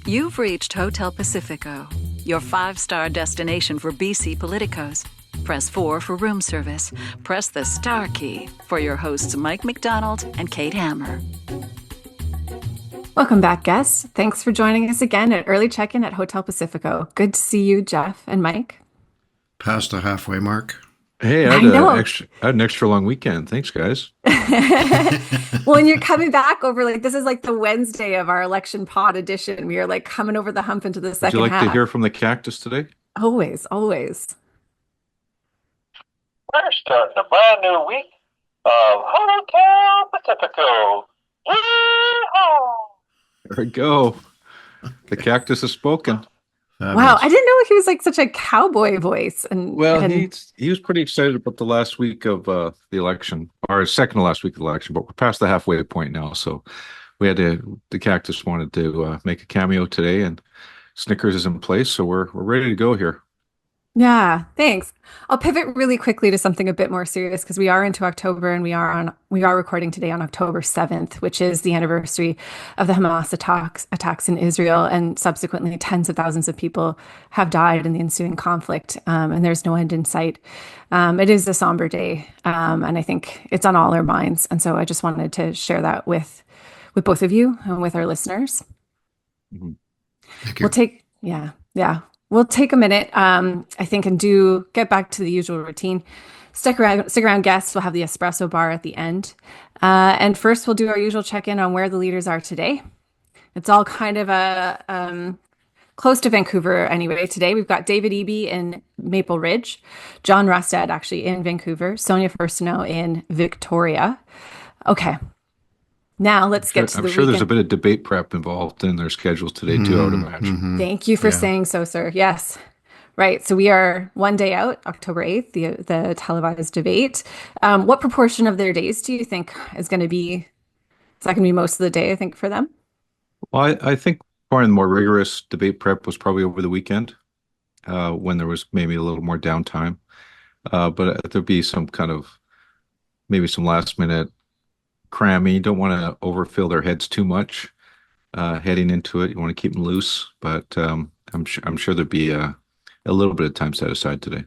You've reached Hotel Pacifico, your 5-star destination for BC politicos. Press 4 for room service. Press the star key for your hosts Mike McDonald and Kate Hammer. Welcome back, guests. Thanks for joining us again at Early Check-In at Hotel Pacifico. Good to see you, Geoff and Mike. Past the halfway mark. Hey, I had an extra long weekend. Thanks, guys. Well, and you're coming back over this is like the Wednesday of our election pod edition. We are like coming over the hump into the second half. Would you like to hear from the cactus today? Always, always. We're starting a brand new week of Hotel Pacifico. Yee-haw! There we go. The cactus has spoken. Wow, I didn't know he was like such a cowboy voice. He was pretty excited about the last week of the election, or second to last week of the election, but we're past the halfway point now. So the cactus wanted to make a cameo today, and Snickers is in place, so we're ready to go here. Yeah, thanks. I'll pivot really quickly to something a bit more serious because we are into October and we are recording today on October 7th, which is the anniversary of the Hamas attacks in Israel, and subsequently tens of thousands of people have died in the ensuing conflict, and there's no end in sight. It is a somber day, and I think it's on all our minds. And so I just wanted to share that with both of you and with our listeners. Mm-hmm. Thank you. We'll take a minute, I think, and do get back to the usual routine. Stick around, guests. We'll have the espresso bar at the end. And first, we'll do our usual check-in on where the leaders are today. It's all kind of close to Vancouver anyway. Today, we've got David Eby in Maple Ridge, John Rustad actually in Vancouver, Sonia Furstenau in Victoria. Okay. Now let's get to the weekend. I'm sure there's a bit of debate prep involved in their schedules today too, I would imagine. Mm-hmm. Thank you for saying so, sir. Yes. Right. So we are one day out, October 8th, the televised debate. What proportion of their days do you think is that going to be most of the day, I think, for them? Well, I think probably the more rigorous debate prep was probably over the weekend, when there was maybe a little more downtime. But there'd be maybe some last minute cramming. You don't want to overfill their heads too much heading into it. You want to keep them loose, but I'm sure there'd be a little bit of time set aside today.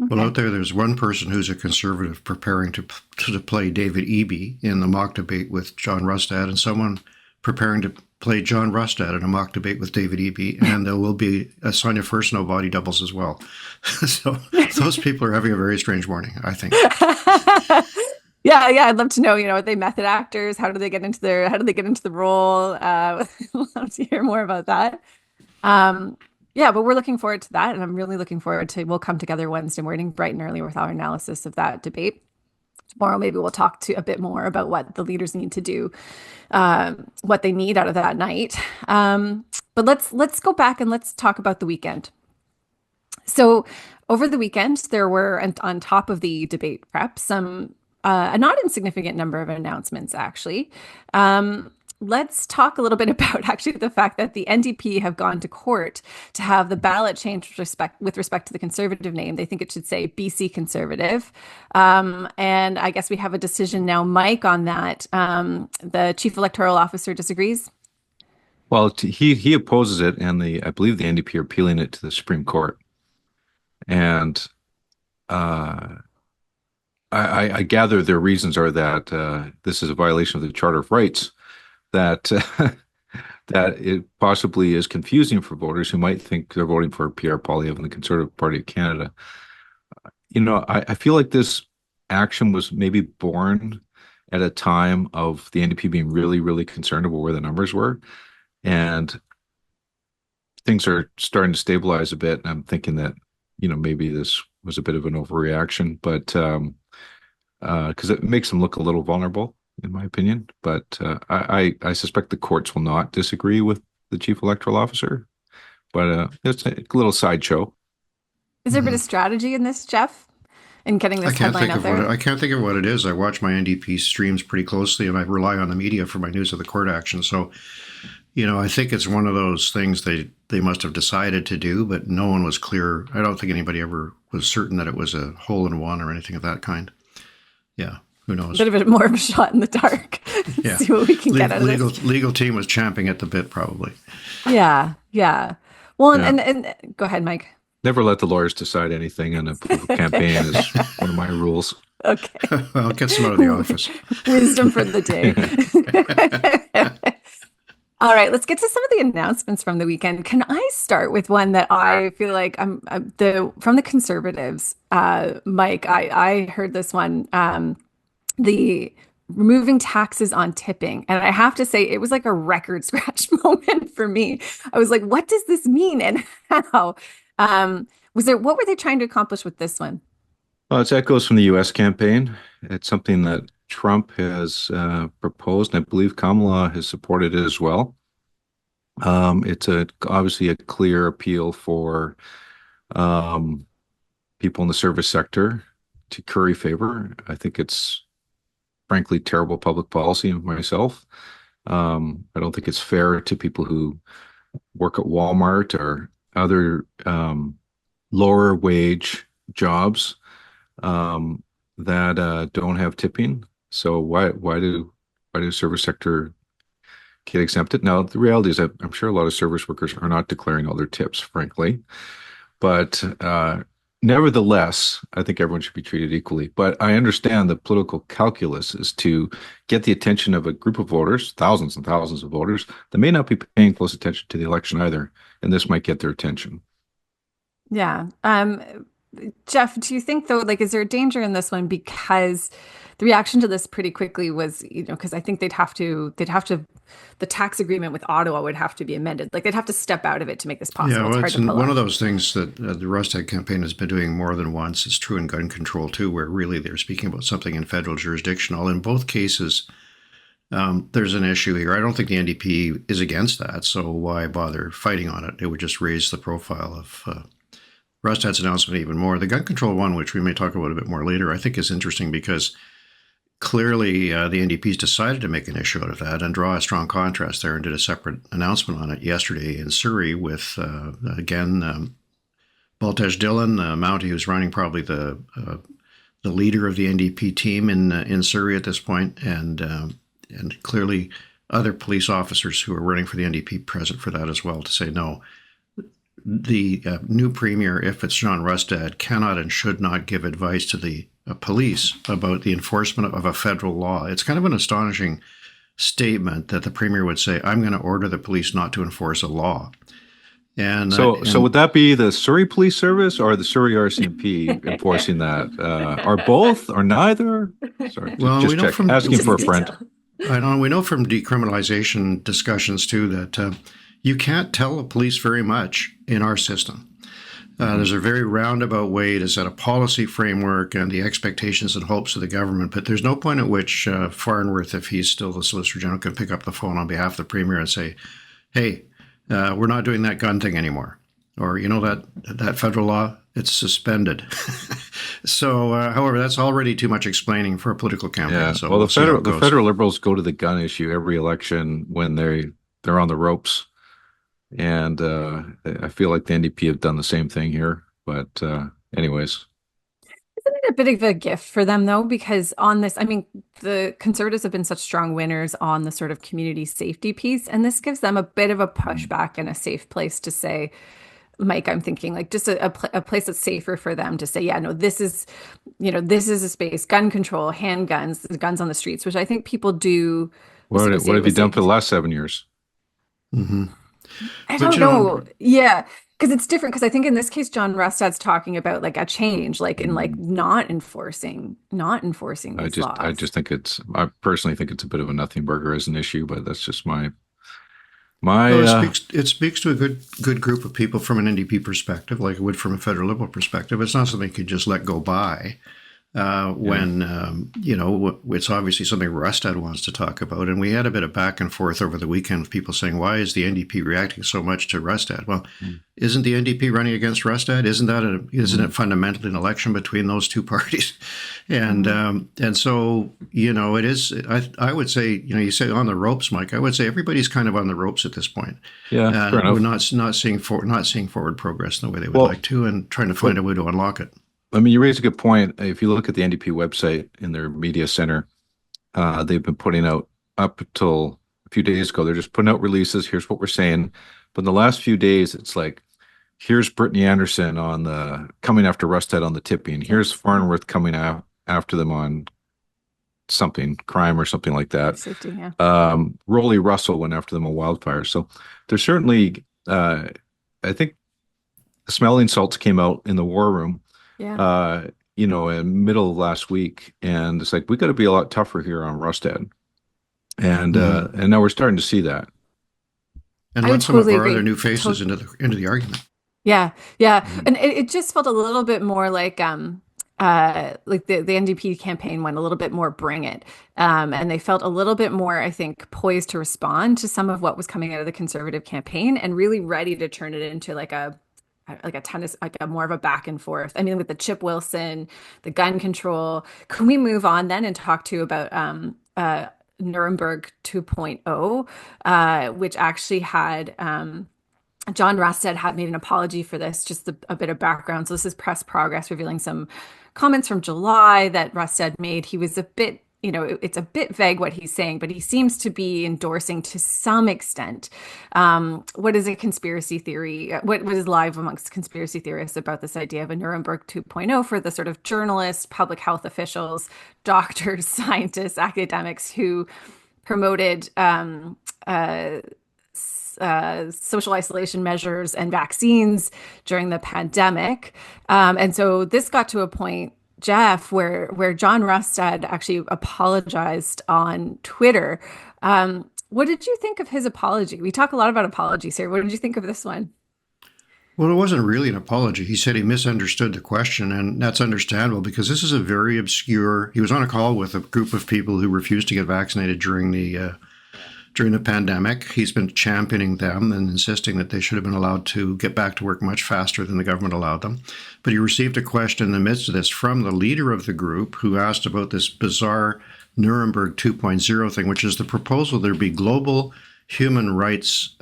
Okay. Well, out there's one person who's a conservative preparing to play David Eby in the mock debate with John Rustad, and someone preparing to play John Rustad in a mock debate with David Eby, and there will be a Sonia Furstenau body doubles as well. So those people are having a very strange morning, I think. Yeah, I'd love to know, are they method actors? How do they get into the role? I'd love to hear more about that. But we're looking forward to that. And I'm really looking forward to, we'll come together Wednesday morning, bright and early, with our analysis of that debate. Tomorrow, maybe we'll talk a bit more about what the leaders need to do, what they need out of that night. But let's go back and let's talk about the weekend. So over the weekend, there were, on top of the debate prep, a not insignificant number of announcements, actually. Let's talk a little bit about actually the fact that the NDP have gone to court to have the ballot changed with respect to the Conservative name. They think it should say BC Conservative. And I guess we have a decision now, Mike, on that. The Chief Electoral Officer disagrees. Well, he opposes it, and I believe the NDP are appealing it to the Supreme Court. And I gather their reasons are that this is a violation of the Charter of Rights, that it possibly is confusing for voters who might think they're voting for Pierre Poilievre and the Conservative Party of Canada. I feel like this action was maybe born at a time of the NDP being really, really concerned about where the numbers were. And things are starting to stabilize a bit. And I'm thinking that, maybe this was a bit of an overreaction, but because it makes them look a little vulnerable, in my opinion. But I suspect the courts will not disagree with the Chief Electoral Officer. But it's a little sideshow. Is there a bit of strategy in this, Geoff, in getting this headline out there? I can't think of what it is. I watch my NDP streams pretty closely, and I rely on the media for my news of the court action. So, I think it's one of those things they must have decided to do, but no one was clear. I don't think anybody ever was certain that it was a hole in one or anything of that kind. Yeah. Who knows? A bit of more of a shot in the dark. Yeah. See what we can get out of this. Legal team was champing at the bit, probably. Yeah. Well, Yeah. and go ahead, Mike. Never let the lawyers decide anything in a political campaign is one of my rules. Okay. Well, get some out of the office. Wisdom for the day. All right, let's get to some of the announcements from the weekend. Can I start with one that I feel like from the Conservatives, Mike? I heard this one, the removing taxes on tipping, and I have to say it was like a record scratch moment for me. I was like, what does this mean, and how? What were they trying to accomplish with this one? Well, it's echoes from the U.S. campaign. It's something that Trump has proposed, and I believe Kamala has supported it as well. It's obviously a clear appeal for people in the service sector to curry favor. I think it's frankly terrible public policy myself. I don't think it's fair to people who work at Walmart or other lower wage jobs that don't have tipping. So why do service sector get exempted? Now, the reality is that I'm sure a lot of service workers are not declaring all their tips, frankly. But nevertheless, I think everyone should be treated equally. But I understand the political calculus is to get the attention of a group of voters, thousands and thousands of voters, that may not be paying close attention to the election either. And this might get their attention. Yeah. Geoff, do you think though, like, is there a danger in this one? Because the reaction to this pretty quickly was, because I think the tax agreement with Ottawa would have to be amended. Like they'd have to step out of it to make this possible. Yeah, well, it's hard to pull one off. of those things that the Rustad campaign has been doing more than once. It's true in gun control too, where really they're speaking about something in federal jurisdiction. All in both cases, there's an issue here. I don't think the NDP is against that, so why bother fighting on it? It would just raise the profile of Rustad's announcement even more. The gun control one, which we may talk about a bit more later, I think is interesting because clearly the NDP's decided to make an issue out of that and draw a strong contrast there and did a separate announcement on it yesterday in Surrey with, again, Baltej Dillon, Mountie, who's running probably the leader of the NDP team in Surrey at this point, and clearly other police officers who are running for the NDP present for that as well to say no. The new premier, if it's John Rustad, cannot and should not give advice to the police about the enforcement of a federal law. It's kind of an astonishing statement that the premier would say, I'm going to order the police not to enforce a law. And so would that be the Surrey Police Service or the Surrey RCMP enforcing that? Are both or neither? Sorry, well, just check. Asking for a friend. I know. We know from decriminalization discussions too that you can't tell the police very much in our system. There's a very roundabout way to set a policy framework and the expectations and hopes of the government, but there's no point at which Farnworth, if he's still the Solicitor General, can pick up the phone on behalf of the Premier and say, hey, we're not doing that gun thing anymore. Or, that federal law, it's suspended. So, however, that's already too much explaining for a political campaign. Yeah. So well, the federal Liberals go to the gun issue every election when they're on the ropes. And I feel like the NDP have done the same thing here. But anyways. Isn't it a bit of a gift for them, though? Because on this, I mean, the Conservatives have been such strong winners on the sort of community safety piece. And this gives them a bit of a pushback and a safe place to say, Mike, I'm thinking like just a place that's safer for them to say, yeah, no, this is a space, gun control, handguns, guns on the streets, which I think people do. What have you done for the last 7 years? Mm-hmm. I don't know. Yeah, because it's different. Because I think in this case, John Rustad's talking about like a change, like in like not enforcing these laws. I personally think it's a bit of a nothing burger as an issue, but that's just my. It speaks to a good group of people from an NDP perspective, like it would from a federal Liberal perspective. It's not something you could just let go by. It's obviously something Rustad wants to talk about. And we had a bit of back and forth over the weekend with people saying, why is the NDP reacting so much to Rustad? Well, isn't the NDP running against Rustad? Isn't it fundamentally an election between those two parties? And so, it is, I would say, you say on the ropes, Mike, I would say everybody's kind of on the ropes at this point. Yeah, fair enough. We're not seeing forward progress in the way they would like to and trying to find a way to unlock it. I mean, you raise a good point. If you look at the NDP website in their media center, they've been putting out up until a few days ago, they're just putting out releases. Here's what we're saying. But in the last few days, it's like, here's Brittany Anderson on the coming after Rustad on the tipping. Here's Farnworth coming after them on something, crime or something like that. Safety, yeah. Rolly Russell went after them on wildfire. So there's certainly, I think the smelling salts came out in the war room, Yeah. In middle of last week. And it's like, we got to be a lot tougher here on Rustad. And now we're starting to see that. And I let would some of totally our agree. other new faces into the argument. Yeah, yeah. And it just felt a little bit more like the NDP campaign went a little bit more bring it. And they felt a little bit more, I think, poised to respond to some of what was coming out of the Conservative campaign and really ready to turn it into like a tennis, like a more of a back and forth. I mean, with the Chip Wilson, the gun control. Can we move on then and talk to you about Nuremberg 2.0, which actually had John Rustad had made an apology for this, just a bit of background. So this is Press Progress revealing some comments from July that Rustad made. He was a bit, it's a bit vague what he's saying, but he seems to be endorsing to some extent what is a conspiracy theory, what is live amongst conspiracy theorists about this idea of a Nuremberg 2.0 for the sort of journalists, public health officials, doctors, scientists, academics who promoted social isolation measures and vaccines during the pandemic. And so this got to a point, Geoff, where John Rustad actually apologized on Twitter. What did you think of his apology? We talk a lot about apologies here. What did you think of this one? Well, it wasn't really an apology. He said he misunderstood the question, and that's understandable because this is a very obscure. He was on a call with a group of people who refused to get vaccinated during the pandemic. He's been championing them and insisting that they should have been allowed to get back to work much faster than the government allowed them. But he received a question in the midst of this from the leader of the group who asked about this bizarre Nuremberg 2.0 thing, which is the proposal there be global human rights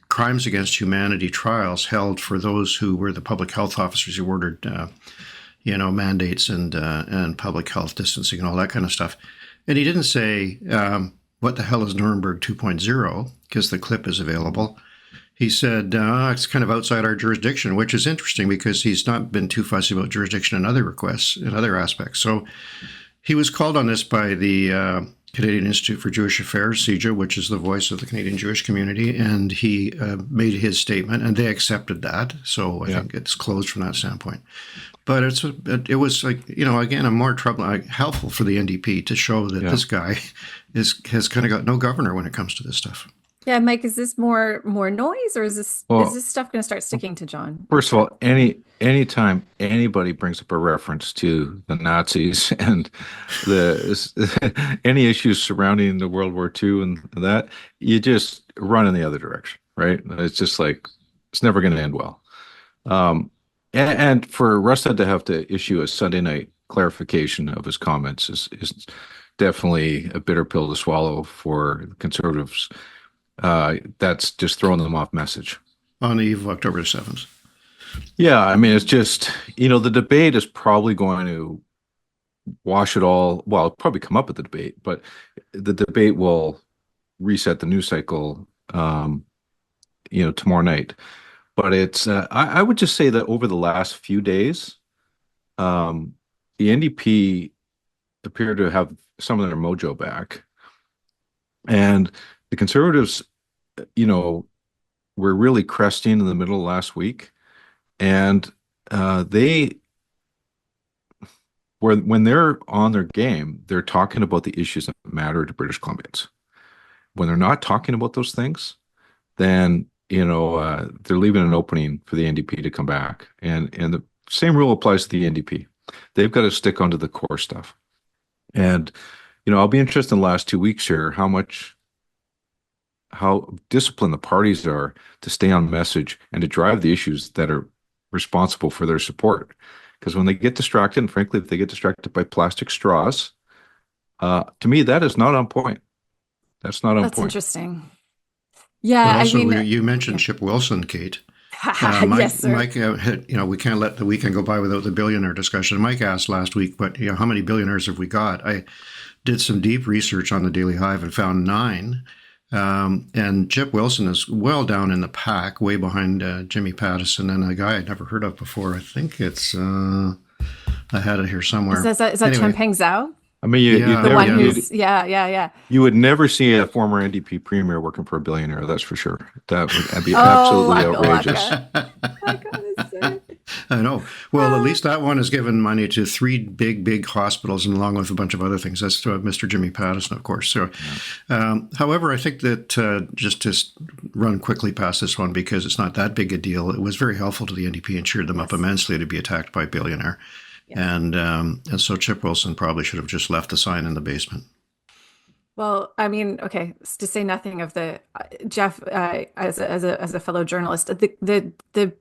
crimes against humanity trials held for those who were the public health officers who ordered, mandates and public health distancing and all that kind of stuff. And he didn't say, what the hell is Nuremberg 2.0? Because the clip is available. He said, it's kind of outside our jurisdiction, which is interesting because he's not been too fussy about jurisdiction in other requests, in other aspects. So he was called on this by the Canadian Institute for Jewish Affairs, CIJA, which is the voice of the Canadian Jewish community, and he made his statement, and they accepted that. So I think it's closed from that standpoint. But it was like, again, a more helpful for the NDP to show that this guy has kind of got no governor when it comes to this stuff. Yeah, Mike, is this more noise, or is this stuff going to start sticking to John? First of all, anytime anybody brings up a reference to the Nazis and any issues surrounding the World War II and that, you just run in the other direction, right? It's just like it's never going to end well. And for Rustad to have to issue a Sunday night clarification of his comments is definitely a bitter pill to swallow for Conservatives. That's just throwing them off message. On the eve of October 7th. Yeah, I mean, it's just, the debate is probably going to wash it all. Well, it'll probably come up at the debate, but the debate will reset the news cycle, tomorrow night. But it's, I would just say that over the last few days, the NDP appear to have some of their mojo back. And the Conservatives, were really cresting in the middle of last week. And when they're on their game, they're talking about the issues that matter to British Columbians. When they're not talking about those things, then they're leaving an opening for the NDP to come back. And the same rule applies to the NDP. They've got to stick onto the core stuff. And, I'll be interested in the last 2 weeks here, how disciplined the parties are to stay on message and to drive the issues that are responsible for their support. Because when they get distracted, and frankly, if they get distracted by plastic straws, to me, that is not on point. That's not on point. That's interesting. Yeah, But also, I mean, you mentioned Chip Wilson, Kate. Yes, sir. Mike, we can't let the weekend go by without the billionaire discussion. Mike asked last week, but how many billionaires have we got? I did some deep research on the Daily Hive and found 9. And Chip Wilson is well down in the pack, way behind Jimmy Pattison and a guy I'd never heard of before. I think it's I had it here somewhere. Is that Anyway. Chang-Peng Zhao? I mean, you'd Yeah. The never, one yeah. who's yeah. you would never see a former NDP premier working for a billionaire. That's for sure. That would be Oh, absolutely waka, outrageous. waka. I know. Well, at least that one has given money to 3 big hospitals, and along with a bunch of other things. That's Mr. Jimmy Pattison, of course. So, however, I think that just to run quickly past this one, because it's not that big a deal, it was very helpful to the NDP and cheered them up immensely to be attacked by a billionaire. And so Chip Wilson probably should have just left the sign in the basement. Well, I mean, okay, to say nothing of the Geoff, as a fellow journalist, the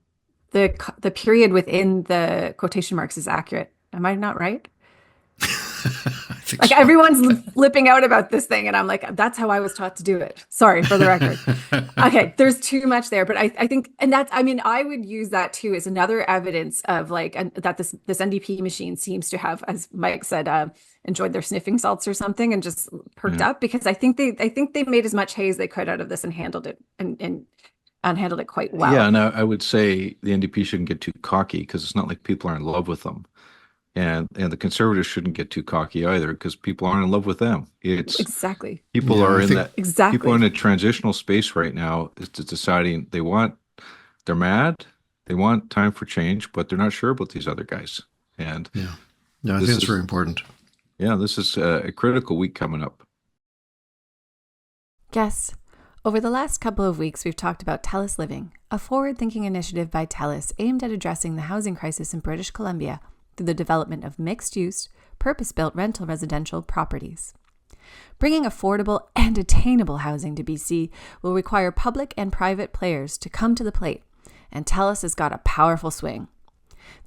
period within the quotation marks is accurate. Am I not right? I think Like so. everyone's flipping out about this thing, and I'm like, that's how I was taught to do it. Sorry for the record. Okay, there's too much there, but I think, and that's, I mean, I would use that too as another evidence of that this NDP machine seems to have, as Mike said, enjoyed their sniffing salts or something and just perked up, because I think they made as much hay as they could out of this and handled it and handled it quite well. Yeah, and I would say the NDP shouldn't get too cocky, because it's not like people are in love with them. And the Conservatives shouldn't get too cocky either, because people aren't in love with them. It's Exactly. people Yeah, are I in think- that Exactly. people are in a transitional space right now. It's deciding they're mad, they want time for change, but they're not sure about these other guys. And Yeah. No, I This think it's is- very important. yeah, this is a critical week coming up. Guests, over the last couple of weeks, we've talked about TELUS Living, a forward-thinking initiative by TELUS aimed at addressing the housing crisis in British Columbia through the development of mixed-use, purpose-built rental residential properties. Bringing affordable and attainable housing to BC will require public and private players to come to the plate, and TELUS has got a powerful swing.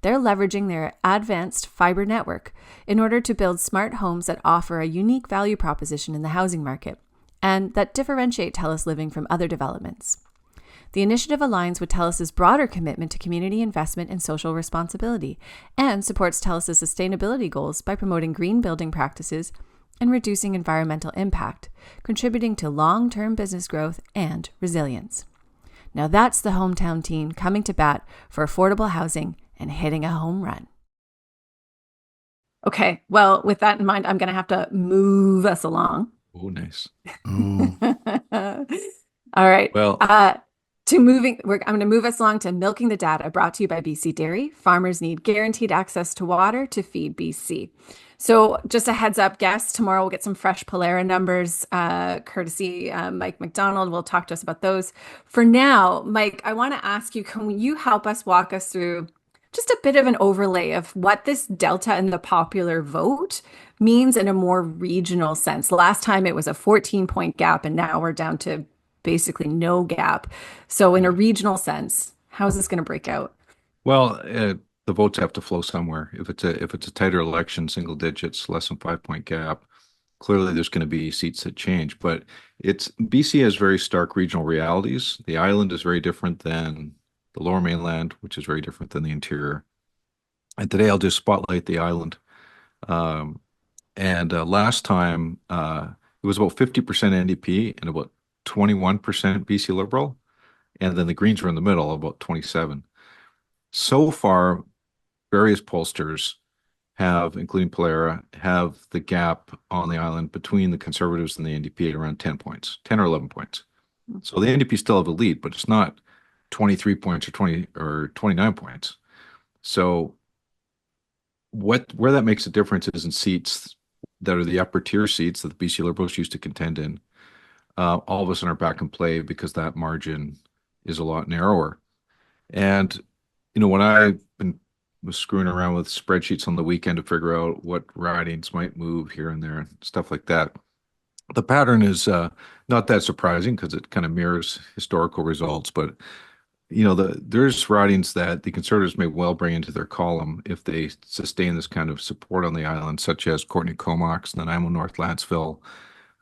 They're leveraging their advanced fiber network in order to build smart homes that offer a unique value proposition in the housing market and that differentiate TELUS Living from other developments. The initiative aligns with TELUS's broader commitment to community investment and social responsibility and supports TELUS's sustainability goals by promoting green building practices and reducing environmental impact, contributing to long-term business growth and resilience. Now that's the hometown team coming to bat for affordable housing and hitting a home run. Okay. Well, with that in mind, I'm going to have to move us along. Oh, nice. Oh, All right. Well, I'm going to move us along to Milking the Data, brought to you by BC Dairy. Farmers need guaranteed access to water to feed BC. So just a heads up, guests, tomorrow we'll get some fresh Polera numbers, courtesy Mike McDonald will talk to us about those. For now, Mike, I want to ask you, can you help us walk us through just a bit of an overlay of what this delta in the popular vote means in a more regional sense? Last time it was a 14-point gap, and now we're down to basically no gap. So in a regional sense, how is this going to break out? well, the votes have to flow somewhere. If it's a tighter election, single digits, less than 5-point gap, clearly there's going to be seats that change. But BC has very stark regional realities. The island is very different than the Lower Mainland, which is very different than the interior. And today I'll just spotlight the island. Last time it was about 50% NDP and about 21% BC Liberal, and then the Greens were in the middle, about 27. So far, various pollsters have, including Polera, have the gap on the island between the Conservatives and the NDP at around 10 points, 10 or 11 points. So the NDP still have a lead, but it's not 23 points or 20 or 29 points. So where that makes a difference is in seats that are the upper tier seats that the BC Liberals used to contend in. All of a sudden are back in play because that margin is a lot narrower. And, when I was screwing around with spreadsheets on the weekend to figure out what ridings might move here and there and stuff like that, the pattern is not that surprising because it kind of mirrors historical results. But, there's ridings that the Conservatives may well bring into their column if they sustain this kind of support on the island, such as Courtney Comox, Nanaimo North Landsville,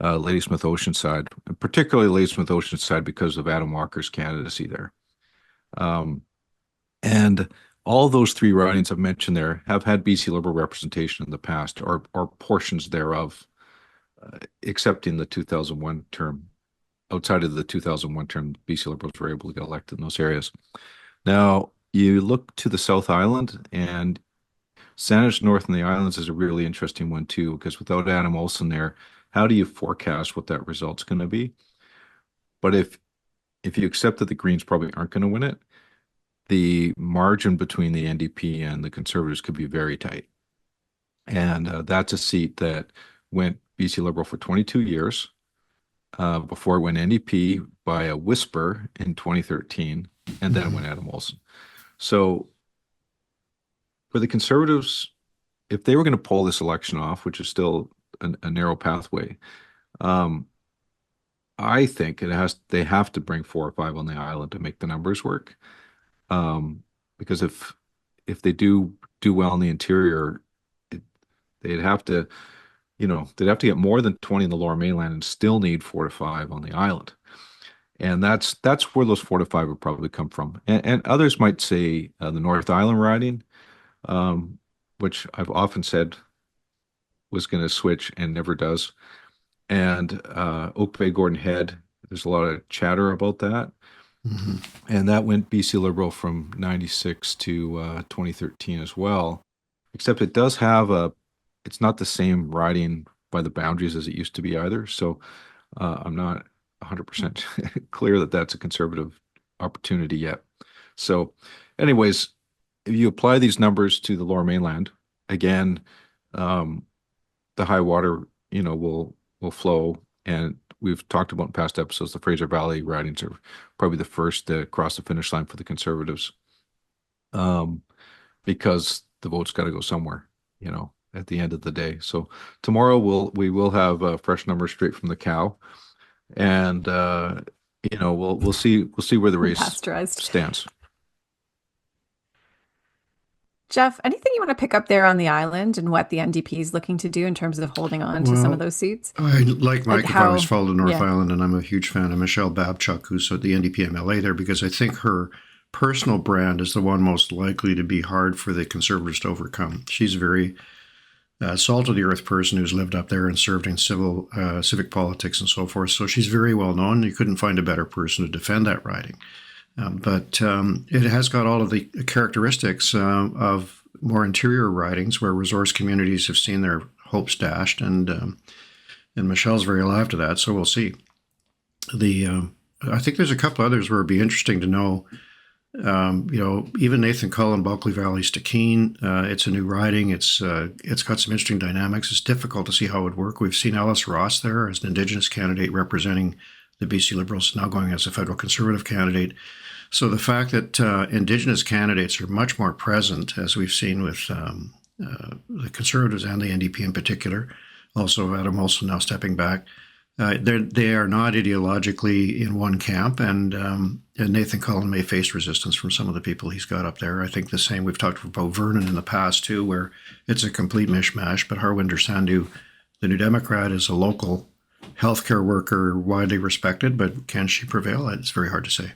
Ladysmith Oceanside, and particularly Ladysmith Oceanside because of Adam Walker's candidacy there. And all those three ridings I've mentioned there have had BC Liberal representation in the past, or portions thereof, except in the 2001 term. Outside of the 2001 term, BC Liberals were able to get elected in those areas. Now, you look to the South Island, and Saanich North and the Islands is a really interesting one too, because without Adam Olsen there, how do you forecast what that result's going to be? But if you accept that the Greens probably aren't going to win it, the margin between the NDP and the Conservatives could be very tight. And that's a seat that went BC Liberal for 22 years before it went NDP by a whisper in 2013, and then it went Adam Olsen. So for the Conservatives, if they were going to pull this election off, which is still a narrow pathway, I think they have to bring 4 or 5 on the island to make the numbers work. Because if they do well in the interior, they'd have to get more than 20 in the Lower Mainland and still need 4 to 5 on the island. And that's where those 4 to 5 would probably come from. And others might say the North Island riding, which I've often said was going to switch and never does. And Oak Bay Gordon Head, there's a lot of chatter about that. Mm-hmm. And that went BC Liberal from 96 to 2013 as well. Except it does have it's not the same riding by the boundaries as it used to be either. So I'm not 100% clear that that's a Conservative opportunity yet. So anyways, if you apply these numbers to the Lower Mainland, again, the high water, will flow. And we've talked about in past episodes, the Fraser Valley ridings are probably the first to cross the finish line for the Conservatives, because the vote's got to go somewhere, at the end of the day. So tomorrow we will have fresh numbers straight from the cow, and we'll see where the race stands. Geoff, anything you want to pick up there on the island and what the NDP is looking to do in terms of holding on to some of those seats? I like Mike, if I was followed the North Island, and I'm a huge fan of Michelle Babchuk, who's the NDP MLA there, because I think her personal brand is the one most likely to be hard for the Conservatives to overcome. She's a very salt-of-the-earth person who's lived up there and served in civic politics and so forth. So she's very well known. You couldn't find a better person to defend that riding. But it has got all of the characteristics of more interior ridings where resource communities have seen their hopes dashed, and Michelle's very alive to that. So we'll see. I think there's a couple others where it'd be interesting to know. Even Nathan Cullen, Bulkley Valley, Stikeen, it's a new riding. It's got some interesting dynamics. It's difficult to see how it would work. We've seen Ellis Ross there as an Indigenous candidate representing the BC Liberals, now going as a federal Conservative candidate. So the fact that Indigenous candidates are much more present, as we've seen with the Conservatives and the NDP in particular, also Adam Olsen now stepping back, they are not ideologically in one camp, and Nathan Cullen may face resistance from some of the people he's got up there. I think the same, we've talked about Vernon in the past too, where it's a complete mishmash, but Harwinder Sandhu, the New Democrat, is a local healthcare worker, widely respected, but can she prevail? It's very hard to say.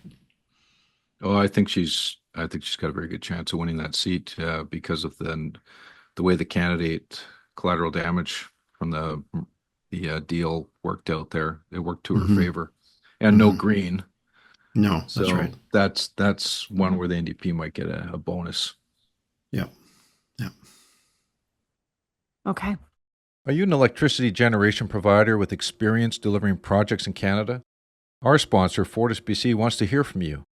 Oh, I think she's got a very good chance of winning that seat because of the way the candidate collateral damage from the deal worked out there. It worked to her favor, and no Green. No, so that's right. That's one where the NDP might get a bonus. Yeah. Okay. Are you an electricity generation provider with experience delivering projects in Canada? Our sponsor, FortisBC, wants to hear from you.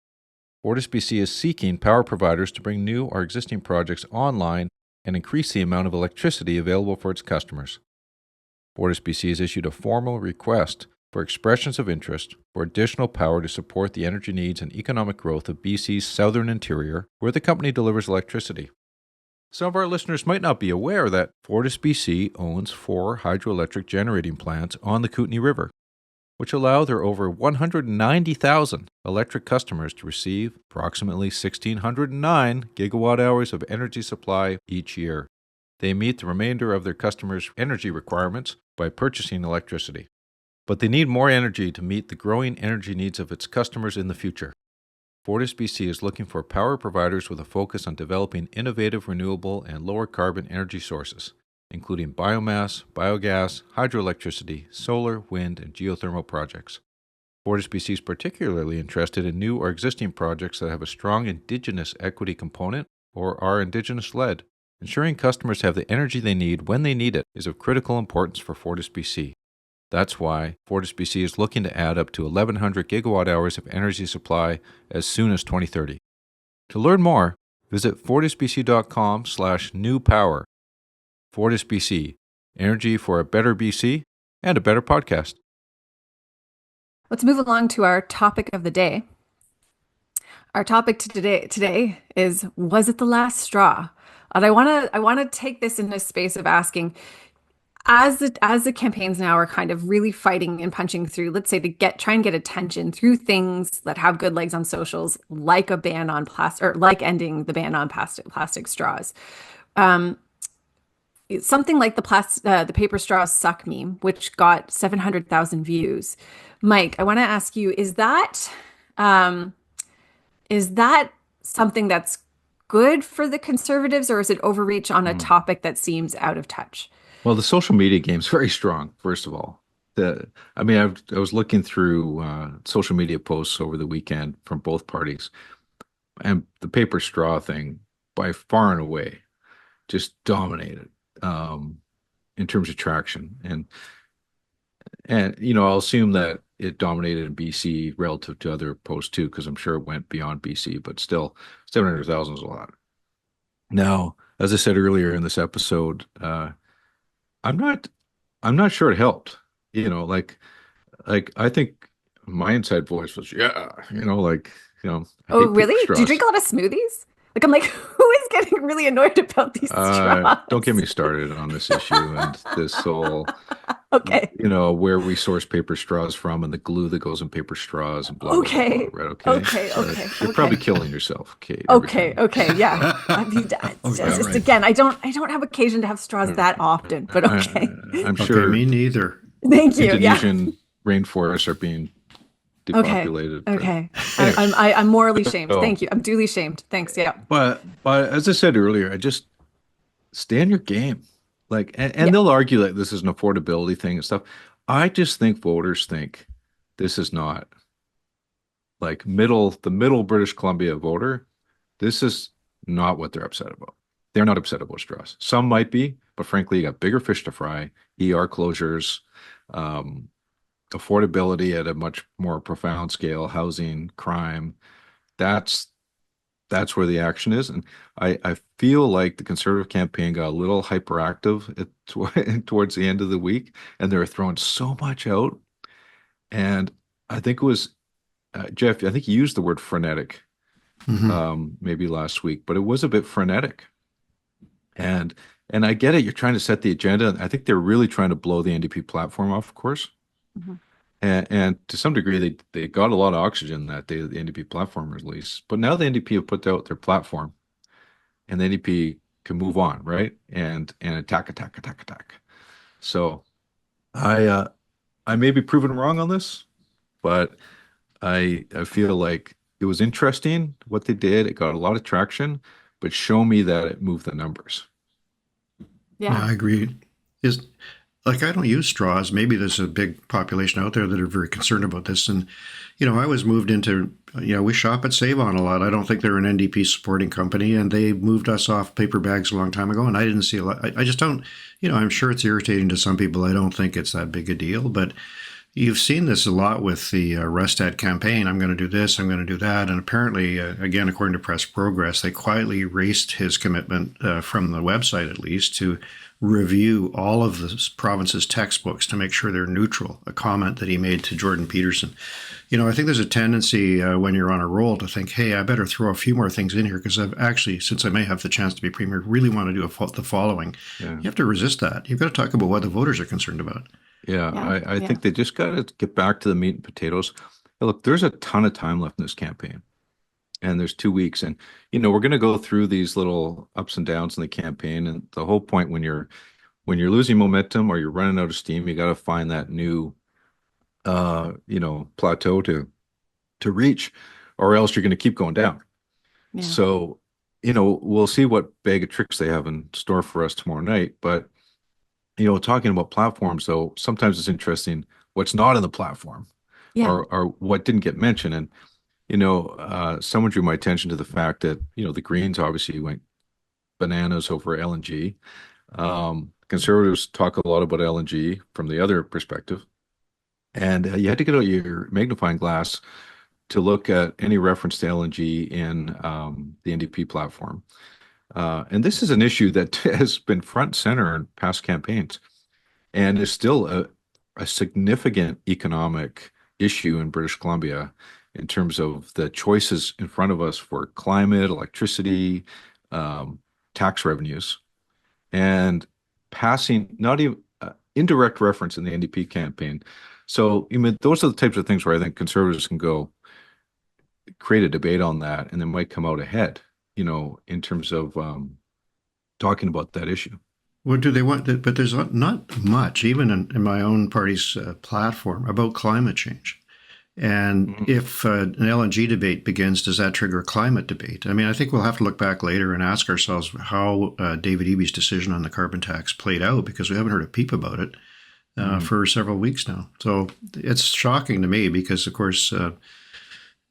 FortisBC is seeking power providers to bring new or existing projects online and increase the amount of electricity available for its customers. FortisBC has issued a formal request for expressions of interest for additional power to support the energy needs and economic growth of BC's southern interior, where the company delivers electricity. Some of our listeners might not be aware that FortisBC owns 4 hydroelectric generating plants on the Kootenay River, which allow their over 190,000 electric customers to receive approximately 1,609 gigawatt hours of energy supply each year. They meet the remainder of their customers' energy requirements by purchasing electricity. But they need more energy to meet the growing energy needs of its customers in the future. FortisBC is looking for power providers with a focus on developing innovative, renewable, and lower carbon energy sources, including biomass, biogas, hydroelectricity, solar, wind, and geothermal projects. FortisBC is particularly interested in new or existing projects that have a strong Indigenous equity component or are Indigenous-led. Ensuring customers have the energy they need when they need it is of critical importance for FortisBC. That's why FortisBC is looking to add up to 1,100 gigawatt hours of energy supply as soon as 2030. To learn more, visit fortisbc.com/new power. FortisBC, energy for a better BC and a better podcast. Let's move along to our topic of the day. Our topic today is, was it the last straw? And I want to take this in a space of asking, as the campaigns now are kind of really fighting and punching through, let's say to try and get attention through things that have good legs on socials, like a ban on plastic, or like ending the ban on plastic straws. Something like the paper straws suck meme, which got 700,000 views. Mike, I want to ask you, is that something that's good for the Conservatives, or is it overreach on a topic that seems out of touch? Well, the social media game's very strong, first of all. I was looking through social media posts over the weekend from both parties, and the paper straw thing, by far and away, just dominated in terms of traction. And I'll assume that it dominated in BC relative to other posts too, because I'm sure it went beyond BC, but still 700,000 is a lot. Now, as I said earlier in this episode, I'm not sure it helped. Like I think my inside voice was, Oh, really? Do you drink a lot of smoothies? Like, I'm like, who is getting really annoyed about these straws? Don't get me started on this issue and this whole, okay, where we source paper straws from and the glue that goes in paper straws and blah, blah, blah, blah, right? Okay. You're probably killing yourself, Kate. Okay, yeah. I mean, just again, I don't have occasion to have straws that often, but okay. I'm sure. Me neither. Thank you. Indonesian rainforests are being depopulated. Okay. I'm morally shamed. Thank you. I'm duly shamed. Thanks. Yeah. But as I said earlier, I just stay in your game. Like, and they'll argue that this is an affordability thing and stuff. I just think voters think this is not like the middle British Columbia voter. This is not what they're upset about. They're not upset about straws. Some might be, but frankly, you got bigger fish to fry, ER closures, affordability at a much more profound scale, housing, crime. That's where the action is. And I feel like the Conservative campaign got a little hyperactive towards the end of the week, and they were throwing so much out. And I think it was, Geoff, I think you used the word frenetic maybe last week, but it was a bit frenetic. And I get it. You're trying to set the agenda. I think they're really trying to blow the NDP platform off, of course. And to some degree, they got a lot of oxygen that day, the NDP platform release. But now the NDP have put out their platform, and the NDP can move on, right? And attack. So I may be proven wrong on this, but I feel like it was interesting what they did. It got a lot of traction, but show me that it moved the numbers. Yeah, I agree. I don't use straws. Maybe there's a big population out there that are very concerned about this. And, I was moved into, we shop at Save-On a lot. I don't think they're an NDP supporting company, and they moved us off paper bags a long time ago. And I didn't see a lot. I just don't, I'm sure it's irritating to some people. I don't think it's that big a deal, but you've seen this a lot with the Rustad campaign. I'm going to do this, I'm going to do that. And apparently, again, according to Press Progress, they quietly erased his commitment from the website, at least, to review all of the province's textbooks to make sure they're neutral, a comment that he made to Jordan Peterson. I think there's a tendency when you're on a roll to think, hey, I better throw a few more things in here because I've actually, since I may have the chance to be premier, really want to do the following. Yeah. You have to resist that. You've got to talk about what the voters are concerned about. I think they just got to get back to the meat and potatoes. Hey, look, there's a ton of time left in this campaign. And there's 2 weeks, and we're going to go through these little ups and downs in the campaign. And the whole point, when you're losing momentum or you're running out of steam, you got to find that new, plateau to reach. or else you're going to keep going down. Yeah. So, we'll see what bag of tricks they have in store for us tomorrow night. But, talking about platforms, though, sometimes it's interesting what's not in the platform Yeah. or what didn't get mentioned. And, someone drew my attention to the fact that, the Greens obviously went bananas over LNG. Conservatives talk a lot about LNG from the other perspective. And you had to get out your magnifying glass to look at any reference to LNG in the NDP platform. And this is an issue that has been front and center in past campaigns and is still a significant economic issue in British Columbia in terms of the choices in front of us for climate, electricity, tax revenues, and passing not even indirect reference in the NDP campaign. So, those are the types of things where I think Conservatives can go create a debate on that, and they might come out ahead, in terms of talking about that issue. What do they want? But there's not much, even in my own party's platform, about climate change. And if an LNG debate begins, does that trigger a climate debate? I mean, I think we'll have to look back later and ask ourselves how David Eby's decision on the carbon tax played out, because we haven't heard a peep about it for several weeks now. So it's shocking to me because, of course,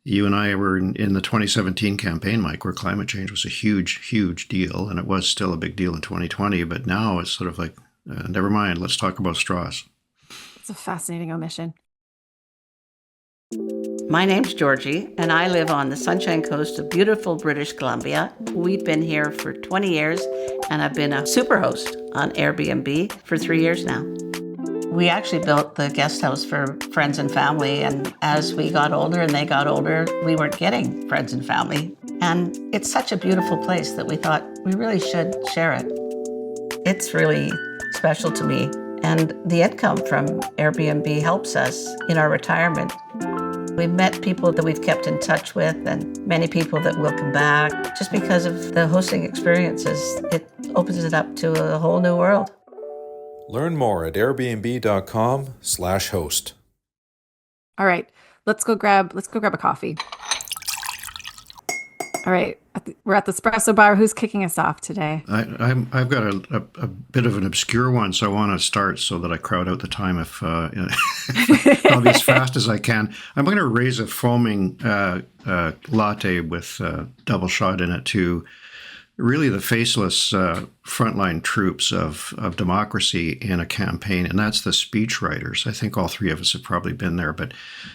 you and I were in the 2017 campaign, Mike, where climate change was a huge, huge deal. And it was still a big deal in 2020. But now it's sort of like, never mind, let's talk about straws. It's a fascinating omission. My name's Georgie, and I live on the Sunshine Coast of beautiful British Columbia. We've been here for 20 years, and I've been a superhost on Airbnb for 3 years now. We actually built the guest house for friends and family, and as we got older and they got older, we weren't getting friends and family. And it's such a beautiful place that we thought we really should share it. It's really special to me, and the income from Airbnb helps us in our retirement. We've met people that we've kept in touch with and many people that will come back. Just because of the hosting experiences, it opens it up to a whole new world. Learn more at airbnb.com/host. All right, let's go grab a coffee. All right, we're at the espresso bar. Who's kicking us off today? I've got a bit of an obscure one, so I want to start so that I crowd out the time if I'll be as fast as I can. I'm going to raise a foaming latte with double shot in it to really the faceless frontline troops of democracy in a campaign, and that's the speechwriters. I think all three of us have probably been there, but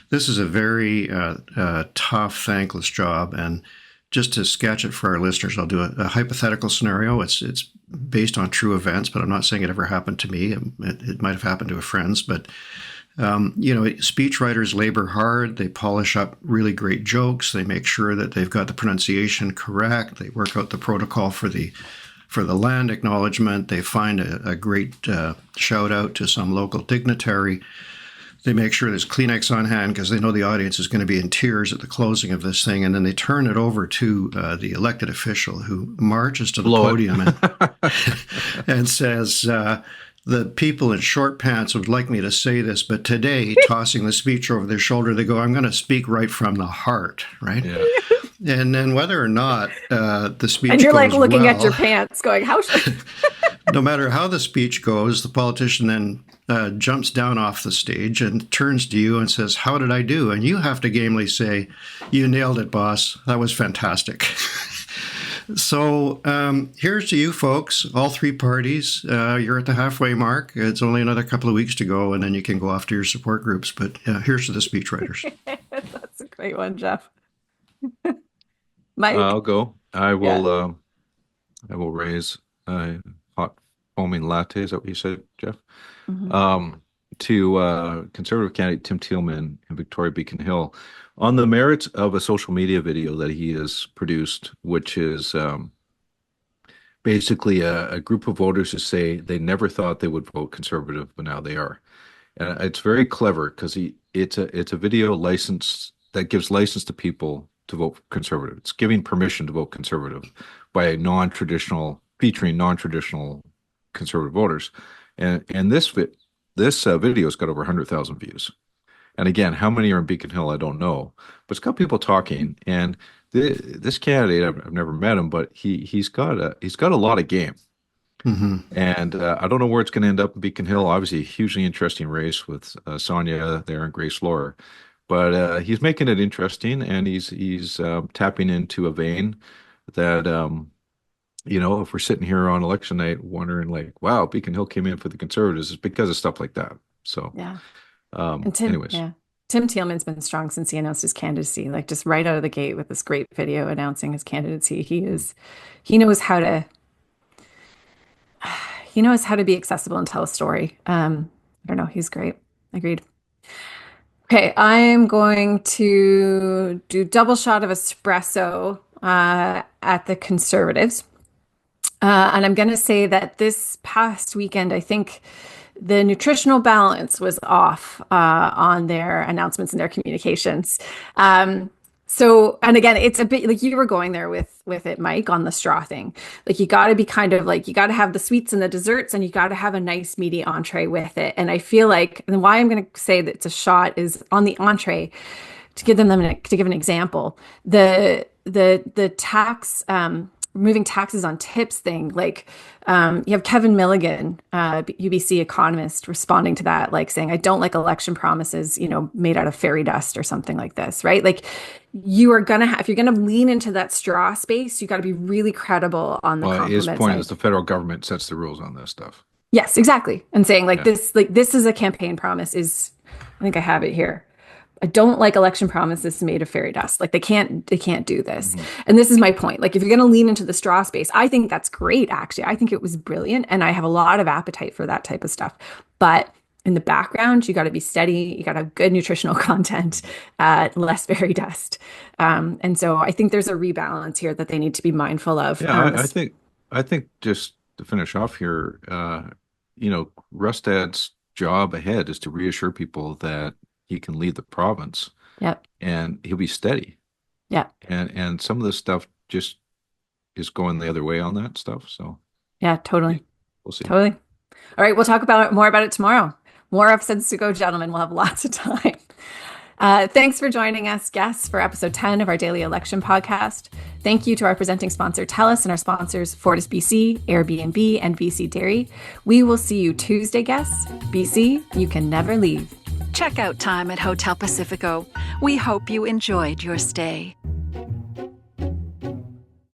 this is a very tough, thankless job. And just to sketch it for our listeners, I'll do a hypothetical scenario. It's based on true events, but I'm not saying it ever happened to me. It might have happened to a friend's, but speechwriters labor hard. They polish up really great jokes. They make sure that they've got the pronunciation correct. They work out the protocol for the land acknowledgement. They find a great shout out to some local dignitary. They make sure there's Kleenex on hand because they know the audience is going to be in tears at the closing of this thing. And then they turn it over to the elected official who marches to the podium and says, the people in short pants would like me to say this, but today, tossing the speech over their shoulder, they go, I'm going to speak right from the heart, right? Yeah. And then whether or not the speech and you're goes like looking well, at your pants going, how should no matter how the speech goes, the politician then jumps down off the stage and turns to you and says, how did I do? And you have to gamely say, you nailed it, boss. That was fantastic. So here's to you folks, all three parties. You're at the halfway mark. It's only another couple of weeks to go, and then you can go off to your support groups. But here's to the speechwriters. That's a great one, Geoff. Mike? I'll go. I will raise a hot foaming latte. Is that what you said, Geoff? Mm-hmm. To Conservative candidate Tim Thielman in Victoria Beacon Hill on the merits of a social media video that he has produced, which is basically a group of voters who say they never thought they would vote Conservative, but now they are. And it's very clever because it's a video license that gives license to people to vote Conservative. It's giving permission to vote Conservative by featuring non-traditional Conservative voters. And this video has got over 100,000 views. And again, how many are in Beacon Hill, I don't know. But it's got people talking. And this candidate, I've never met him, but he's got a lot of game. And I don't know where it's going to end up in Beacon Hill. Obviously, a hugely interesting race with Sonia there and Grace Lohr. But he's making it interesting, and he's tapping into a vein that, if we're sitting here on election night wondering like, wow, Beacon Hill came in for the Conservatives, it's because of stuff like that. So, Yeah. anyways. Yeah. Tim Thielman's been strong since he announced his candidacy, like just right out of the gate with this great video announcing his candidacy. He knows how to be accessible and tell a story. I don't know. He's great. Agreed. Okay. I'm going to do double shot of espresso at the Conservatives. And I'm going to say that this past weekend, I think the nutritional balance was off on their announcements and their communications. So, and again, it's a bit like you were going there with it, Mike, on the straw thing. Like you got to be kind of like, you got to have the sweets and the desserts, and you got to have a nice meaty entree with it. And I feel like, and why I'm going to say that it's a shot is on the entree, to give an example, the tax, removing taxes on tips thing, like you have Kevin Milligan, UBC economist, responding to that, like saying, I don't like election promises, made out of fairy dust or something like this, right? Like you are going to if you're going to lean into that straw space, you got to be really credible on the compliment his point side. is the federal government sets the rules on this stuff. Yes, exactly. And saying this is a campaign promise I think I have it here. I don't like election promises made of fairy dust. Like they can't do this. And this is my point. Like if you're going to lean into the straw space, I think that's great. Actually, I think it was brilliant. And I have a lot of appetite for that type of stuff. But in the background, you got to be steady. You got to have good nutritional content, less fairy dust. And so I think there's a rebalance here that they need to be mindful of. Yeah, I think just to finish off here, Rustad's job ahead is to reassure people that he can lead the province. Yep. And he'll be steady. Yeah. And some of this stuff just is going the other way on that stuff. So yeah, totally. We'll see. Totally. All right. We'll talk more about it tomorrow. More episodes to go, gentlemen. We'll have lots of time. Thanks for joining us, guests, for episode 10 of our daily election podcast. Thank you to our presenting sponsor, TELUS, and our sponsors, Fortis BC, Airbnb, and BC Dairy. We will see you Tuesday, guests. BC, you can never leave. Checkout time at Hotel Pacifico. We hope you enjoyed your stay.